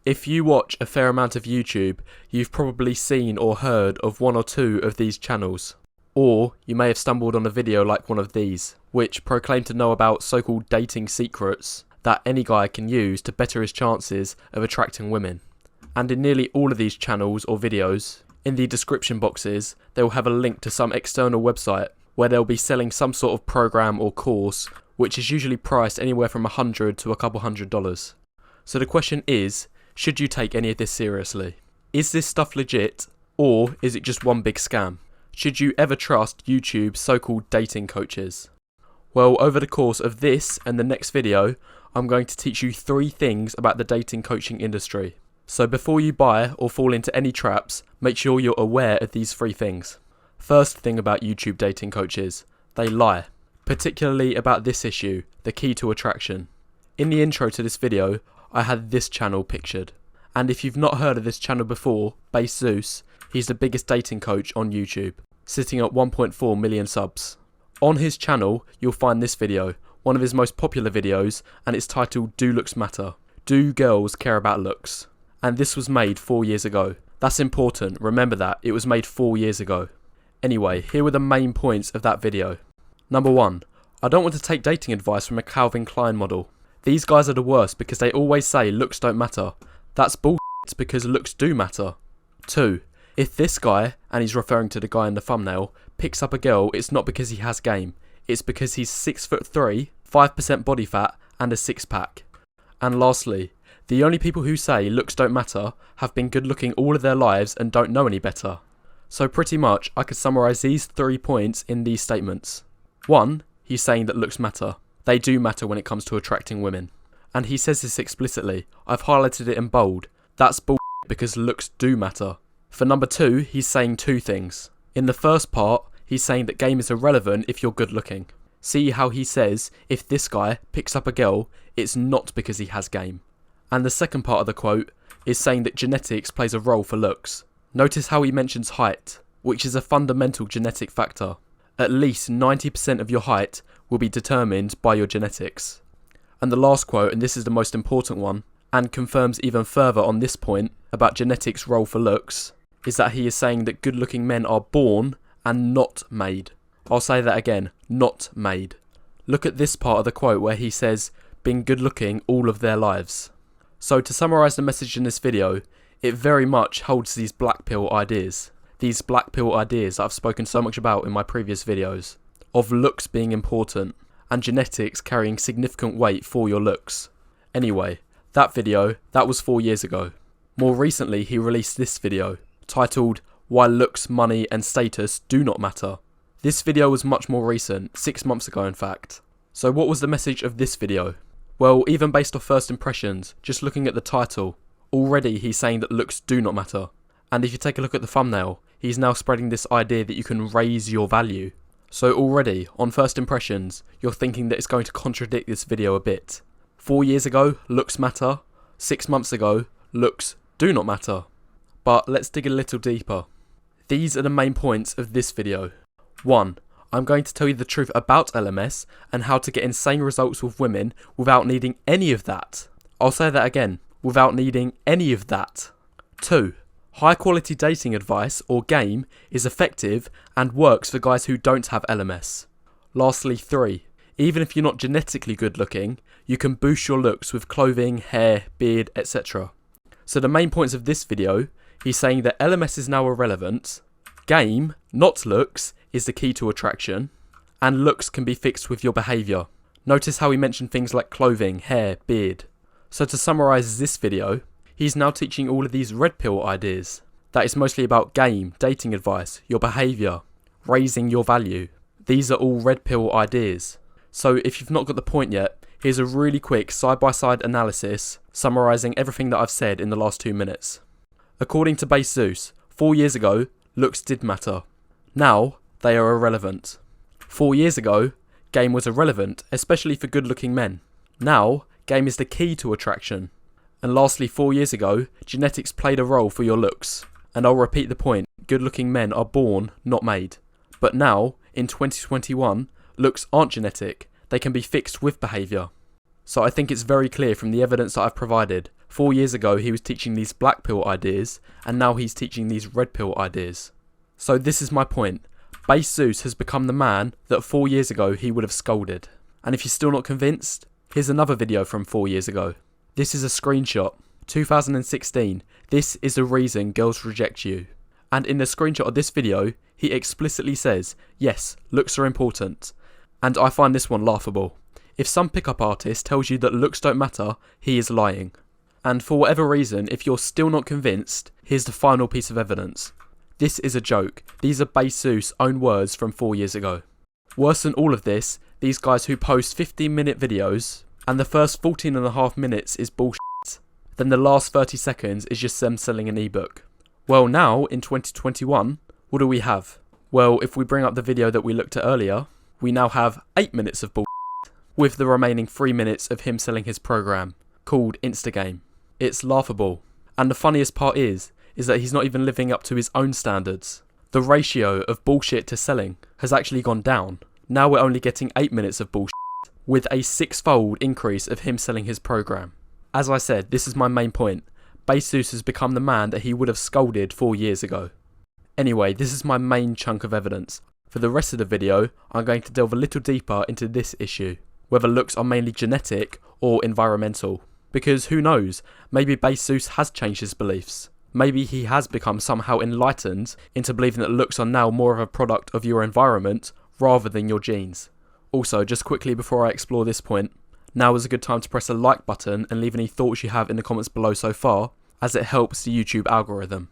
If you watch a fair amount of YouTube, you've probably seen or heard of one or two of these channels. Or you may have stumbled on a video like one of these, which proclaim to know about so-called dating secrets that any guy can use to better his chances of attracting women. And in nearly all of these channels or videos, in the description boxes, they will have a link to some external website where they'll be selling some sort of program or course, which is usually priced anywhere from $100 to a couple $100. So the question is, should you take any of this seriously? Is this stuff legit, or is it just one big scam? Should you ever trust YouTube's so-called dating coaches? Well, over the course of this and the next video, I'm going to teach you 3 things about the dating coaching industry. So before you buy or fall into any traps, make sure you're aware of these 3 things. First thing about YouTube dating coaches, they lie. Particularly about this issue, the key to attraction. In the intro to this video, I had this channel pictured. And if you've not heard of this channel before, Zeus, he's the biggest dating coach on YouTube, sitting at 1.4 million subs. On his channel, you'll find this video, one of his most popular videos, and it's titled Do Looks Matter? Do Girls Care About Looks? And this was made 4 years ago. That's important, remember that, it was made 4 years ago. Anyway, here were the main points of that video. Number 1, I don't want to take dating advice from a Calvin Klein model. These guys are the worst because they always say looks don't matter. That's bullshit because looks do matter. 2, if this guy, and he's referring to the guy in the thumbnail, picks up a girl, it's not because he has game. It's because he's 6'3", 5% body fat, and a 6-pack. And lastly, the only people who say looks don't matter have been good looking all of their lives and don't know any better. So pretty much, I could summarise these 3 points in these statements. 1, he's saying that looks matter. They do matter when it comes to attracting women. And he says this explicitly. I've highlighted it in bold. That's bullshit because looks do matter. For number 2, he's saying 2 things. In the first part, he's saying that game is irrelevant if you're good looking. See how he says, if this guy picks up a girl, it's not because he has game. And the second part of the quote is saying that genetics plays a role for looks. Notice how he mentions height, which is a fundamental genetic factor. At least 90% of your height will be determined by your genetics. And the last quote, and this is the most important one, and confirms even further on this point about genetics' role for looks, is that he is saying that good-looking men are born and not made. I'll say that again, not made. Look at this part of the quote where he says, been good-looking all of their lives. So to summarise the message in this video, it very much holds these black pill ideas. These black pill ideas that I've spoken so much about in my previous videos, of looks being important, and genetics carrying significant weight for your looks. Anyway, that video, that was 4 years ago. More recently, he released this video, titled, Why Looks, Money and Status Do Not Matter. This video was much more recent, 6 months ago in fact. So what was the message of this video? Well, even based off first impressions, just looking at the title, already he's saying that looks do not matter. And if you take a look at the thumbnail, he's now spreading this idea that you can raise your value. So already, on first impressions, you're thinking that it's going to contradict this video a bit. 4 years ago, looks matter. 6 months ago, looks do not matter. But let's dig a little deeper. These are the main points of this video. 1. I'm going to tell you the truth about LMS and how to get insane results with women without needing any of that. I'll say that again, without needing any of that. 2. High quality dating advice or game is effective and works for guys who don't have LMS. Lastly 3. Even if you're not genetically good looking, you can boost your looks with clothing, hair, beard, etc. So the main points of this video, he's saying that LMS is now irrelevant, game, not looks, is the key to attraction, and looks can be fixed with your behaviour. Notice how he mentioned things like clothing, hair, beard. So to summarise this video, he's now teaching all of these red pill ideas. That is mostly about game, dating advice, your behaviour, raising your value. These are all red pill ideas. So if you've not got the point yet, here's a really quick side-by-side analysis summarising everything that I've said in the last 2 minutes. According to Zeus, 4 years ago, looks did matter. Now, they are irrelevant. 4 years ago, game was irrelevant, especially for good-looking men. Now, game is the key to attraction. And lastly, 4 years ago, genetics played a role for your looks. And I'll repeat the point, good-looking men are born, not made. But now, in 2021, looks aren't genetic, they can be fixed with behaviour. So I think it's very clear from the evidence that I've provided, 4 years ago he was teaching these black pill ideas, and now he's teaching these red pill ideas. So this is my point. Base Zeus has become the man that 4 years ago he would have scolded. And if you're still not convinced, here's another video from 4 years ago. This is a screenshot. 2016. This is the reason girls reject you. And in the screenshot of this video, he explicitly says, yes, looks are important. And I find this one laughable. If some pickup artist tells you that looks don't matter, he is lying. And for whatever reason, if you're still not convinced, here's the final piece of evidence. This is a joke. These are Base Zeus' own words from 4 years ago. Worse than all of this, these guys who post 15-minute videos, and the first 14.5 minutes is bullshit, then the last 30 seconds is just them selling an ebook. Well, now, in 2021, what do we have? Well, if we bring up the video that we looked at earlier, we now have 8 minutes of bullshit, with the remaining 3 minutes of him selling his program, called Instagame. It's laughable. And the funniest part is that he's not even living up to his own standards. The ratio of bullshit to selling has actually gone down. Now we're only getting 8 minutes of bullshit, with a 6-fold increase of him selling his program. As I said, this is my main point. Base Zeus has become the man that he would have scolded 4 years ago. Anyway, this is my main chunk of evidence. For the rest of the video, I'm going to delve a little deeper into this issue, whether looks are mainly genetic or environmental. Because who knows, maybe Base Zeus has changed his beliefs. Maybe he has become somehow enlightened into believing that looks are now more of a product of your environment rather than your genes. Also, just quickly before I explore this point, now is a good time to press the like button and leave any thoughts you have in the comments below so far, as it helps the YouTube algorithm.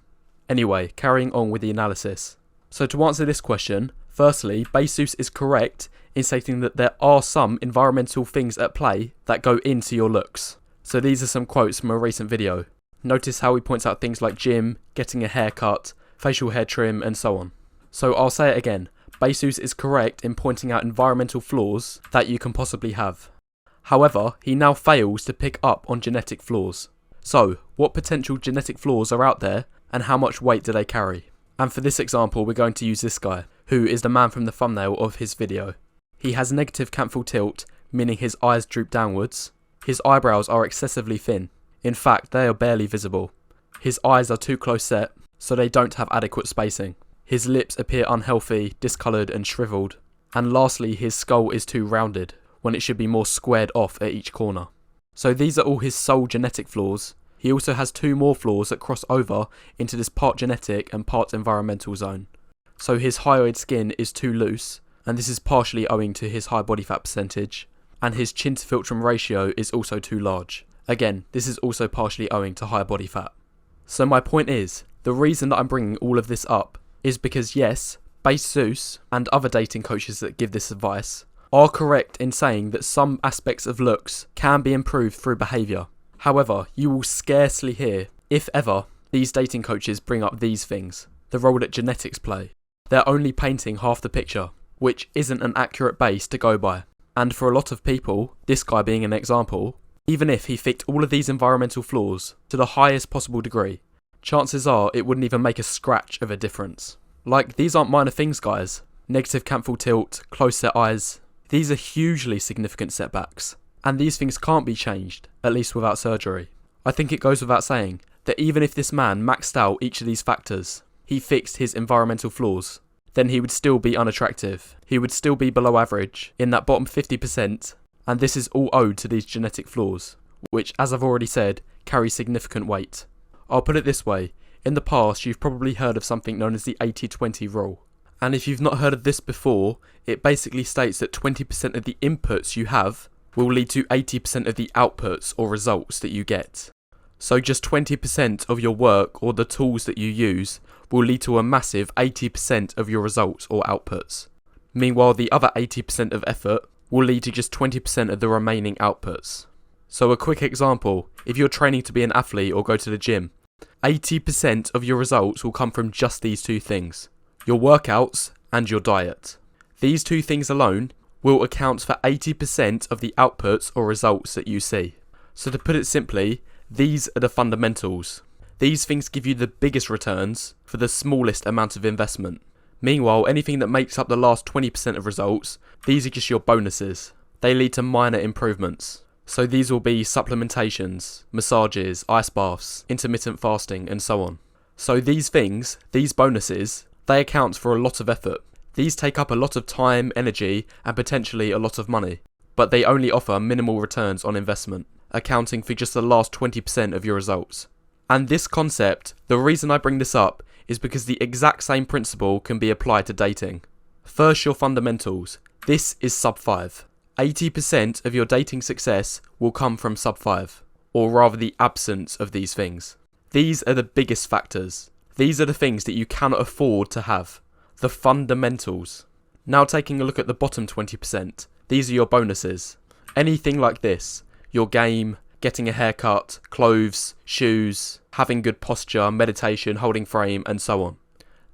Anyway, carrying on with the analysis. So to answer this question, firstly, Base Zeus is correct in stating that there are some environmental things at play that go into your looks. So these are some quotes from a recent video. Notice how he points out things like gym, getting a haircut, facial hair trim, and so on. So I'll say it again, Base Zeus is correct in pointing out environmental flaws that you can possibly have. However, he now fails to pick up on genetic flaws. So, what potential genetic flaws are out there, and how much weight do they carry? And for this example, we're going to use this guy, who is the man from the thumbnail of his video. He has negative canthal tilt, meaning his eyes droop downwards. His eyebrows are excessively thin. In fact, they are barely visible. His eyes are too close set, so they don't have adequate spacing. His lips appear unhealthy, discoloured and shriveled. And lastly, his skull is too rounded, when it should be more squared off at each corner. So these are all his sole genetic flaws. He also has 2 more flaws that cross over into this part genetic and part environmental zone. So his hyoid skin is too loose, and this is partially owing to his high body fat percentage, and his chin to philtrum ratio is also too large. Again, this is also partially owing to high body fat. So my point is, the reason that I'm bringing all of this up is because yes, Base Zeus and other dating coaches that give this advice are correct in saying that some aspects of looks can be improved through behaviour. However, you will scarcely hear, if ever, these dating coaches bring up these things, the role that genetics play. They're only painting half the picture, which isn't an accurate base to go by. And for a lot of people, this guy being an example, even if he fixed all of these environmental flaws to the highest possible degree, chances are it wouldn't even make a scratch of a difference. Like, these aren't minor things, guys. Negative canthal tilt, close set eyes, these are hugely significant setbacks. And these things can't be changed, at least without surgery. I think it goes without saying that even if this man maxed out each of these factors, he fixed his environmental flaws, then he would still be unattractive. He would still be below average, in that bottom 50%, and this is all owed to these genetic flaws, which, as I've already said, carry significant weight. I'll put it this way, in the past you've probably heard of something known as the 80-20 rule. And if you've not heard of this before, it basically states that 20% of the inputs you have will lead to 80% of the outputs or results that you get. So just 20% of your work or the tools that you use will lead to a massive 80% of your results or outputs. Meanwhile, the other 80% of effort will lead to just 20% of the remaining outputs. So a quick example, if you're training to be an athlete or go to the gym, 80% of your results will come from just these 2 things, your workouts and your diet. These 2 things alone will account for 80% of the outputs or results that you see. So to put it simply, these are the fundamentals. These things give you the biggest returns for the smallest amount of investment. Meanwhile, anything that makes up the last 20% of results, these are just your bonuses. They lead to minor improvements. So these will be supplementations, massages, ice baths, intermittent fasting, and so on. So these things, these bonuses, they account for a lot of effort. These take up a lot of time, energy, and potentially a lot of money. But they only offer minimal returns on investment, accounting for just the last 20% of your results. And this concept, the reason I bring this up, is because the exact same principle can be applied to dating. First, your fundamentals. This is sub 5. 80% of your dating success will come from sub 5, or rather the absence of these things. These are the biggest factors. These are the things that you cannot afford to have. The fundamentals. Now taking a look at the bottom 20%, these are your bonuses. Anything like this, your game, getting a haircut, clothes, shoes, having good posture, meditation, holding frame, and so on.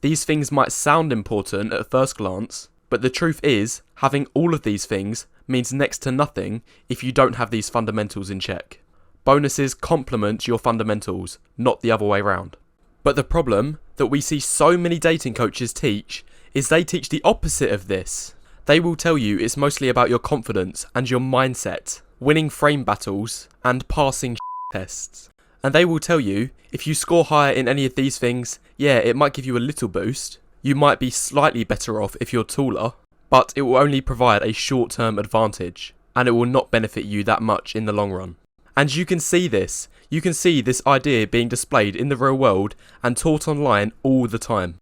These things might sound important at first glance, but the truth is, having all of these things means next to nothing if you don't have these fundamentals in check. Bonuses complement your fundamentals, not the other way around. But the problem that we see so many dating coaches teach is they teach the opposite of this. They will tell you it's mostly about your confidence and your mindset, winning frame battles, and passing tests. And they will tell you, if you score higher in any of these things, yeah, it might give you a little boost. You might be slightly better off if you're taller, but it will only provide a short-term advantage, and it will not benefit you that much in the long run. And you can see this. You can see this idea being displayed in the real world and taught online all the time.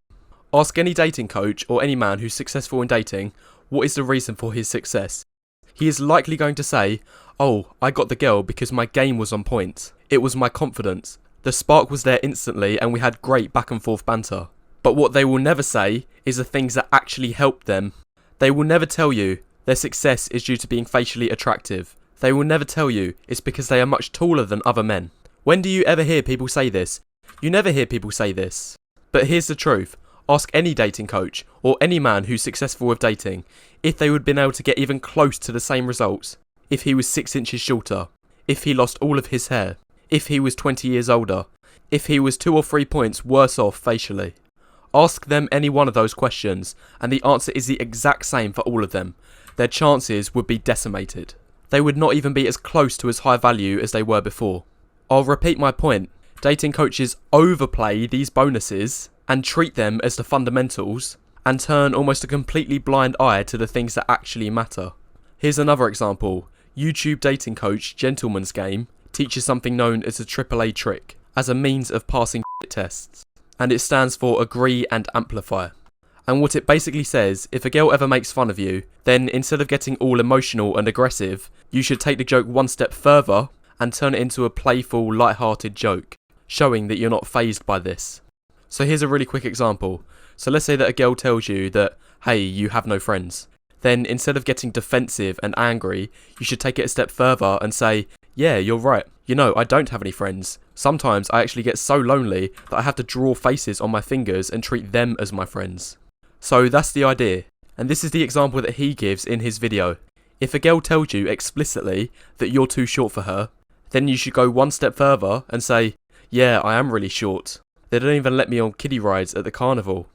Ask any dating coach or any man who's successful in dating, what is the reason for his success? He is likely going to say, oh, I got the girl because my game was on point. It was my confidence. The spark was there instantly and we had great back and forth banter. But what they will never say is the things that actually helped them. They will never tell you their success is due to being facially attractive. They will never tell you it's because they are much taller than other men. When do you ever hear people say this? You never hear people say this. But here's the truth. Ask any dating coach or any man who's successful with dating if they would have been able to get even close to the same results if he was 6 inches shorter, if he lost all of his hair, if he was 20 years older, if he was 2 or 3 points worse off facially. Ask them any one of those questions and the answer is the exact same for all of them. Their chances would be decimated. They would not even be as close to as high value as they were before. I'll repeat my point. Dating coaches overplay these bonuses and treat them as the fundamentals and turn almost a completely blind eye to the things that actually matter. Here's another example. YouTube dating coach Gentleman's Game teaches something known as a AAA trick as a means of passing tests, and it stands for agree and amplify. And what it basically says, if a girl ever makes fun of you, then instead of getting all emotional and aggressive, you should take the joke one step further and turn it into a playful, light-hearted joke, showing that you're not fazed by this. So here's a really quick example. So let's say that a girl tells you that, hey, you have no friends. Then instead of getting defensive and angry, you should take it a step further and say, yeah, you're right. You know, I don't have any friends. Sometimes I actually get so lonely that I have to draw faces on my fingers and treat them as my friends. So that's the idea. And this is the example that he gives in his video. If a girl tells you explicitly that you're too short for her, then you should go one step further and say, yeah, I am really short. They don't even let me on kiddie rides at the carnival.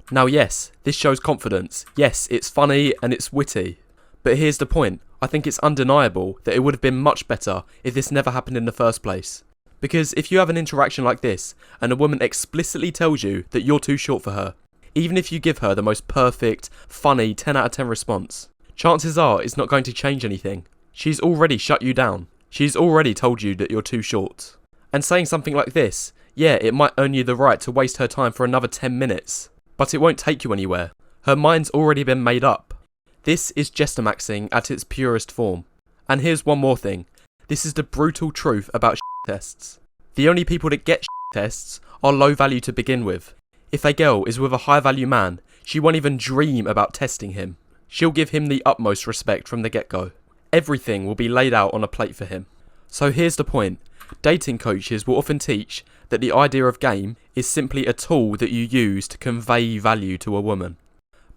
Now yes, this shows confidence. Yes, it's funny and it's witty. But here's the point. I think it's undeniable that it would have been much better if this never happened in the first place. Because if you have an interaction like this and a woman explicitly tells you that you're too short for her, even if you give her the most perfect, funny 10 out of 10 response, chances are it's not going to change anything. She's already shut you down. She's already told you that you're too short. And saying something like this, yeah, it might earn you the right to waste her time for another 10 minutes, but it won't take you anywhere. Her mind's already been made up. This is Gestamaxing at its purest form. And here's one more thing. This is the brutal truth about tests. The only people that get tests are low value to begin with. If a girl is with a high value man, she won't even dream about testing him. She'll give him the utmost respect from the get-go. Everything will be laid out on a plate for him. So here's the point. Dating coaches will often teach that the idea of game is simply a tool that you use to convey value to a woman.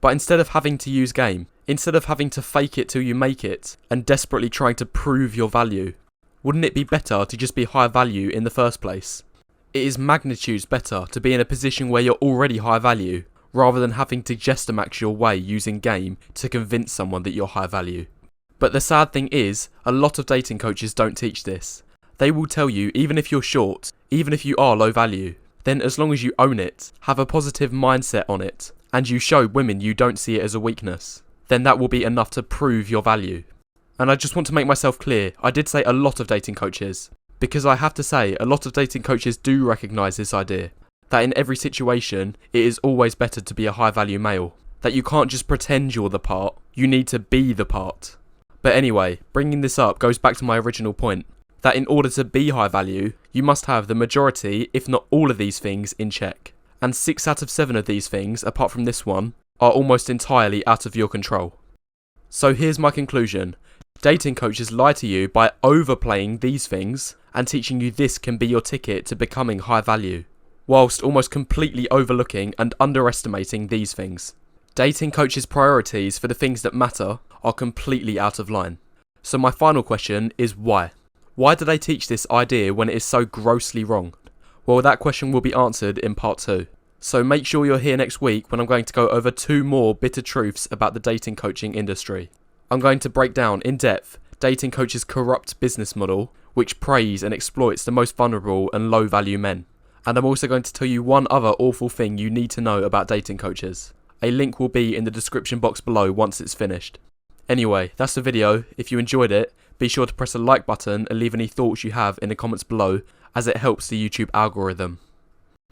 But instead of having to use game, instead of having to fake it till you make it and desperately trying to prove your value, wouldn't it be better to just be high value in the first place? It is magnitudes better to be in a position where you're already high value, rather than having to Gestamax your way using game to convince someone that you're high value. But the sad thing is, a lot of dating coaches don't teach this. They will tell you even if you're short, even if you are low value, then as long as you own it, have a positive mindset on it, and you show women you don't see it as a weakness, then that will be enough to prove your value. And I just want to make myself clear, I did say a lot of dating coaches, because I have to say a lot of dating coaches do recognise this idea, that in every situation it is always better to be a high value male, that you can't just pretend you're the part, you need to be the part. But anyway, bringing this up goes back to my original point, that in order to be high value, you must have the majority, if not all of these things in check. And 6 out of 7 of these things, apart from this one, are almost entirely out of your control. So here's my conclusion. Dating coaches lie to you by overplaying these things and teaching you this can be your ticket to becoming high value, whilst almost completely overlooking and underestimating these things. Dating coaches' priorities for the things that matter are completely out of line. So my final question is why? Why do they teach this idea when it is so grossly wrong? Well, that question will be answered in part 2. So make sure you're here next week when I'm going to go over 2 more bitter truths about the dating coaching industry. I'm going to break down in depth dating coaches' corrupt business model, which preys and exploits the most vulnerable and low value men. And I'm also going to tell you one other awful thing you need to know about dating coaches. A link will be in the description box below once it's finished. Anyway, that's the video. If you enjoyed it, be sure to press the like button and leave any thoughts you have in the comments below, as it helps the YouTube algorithm.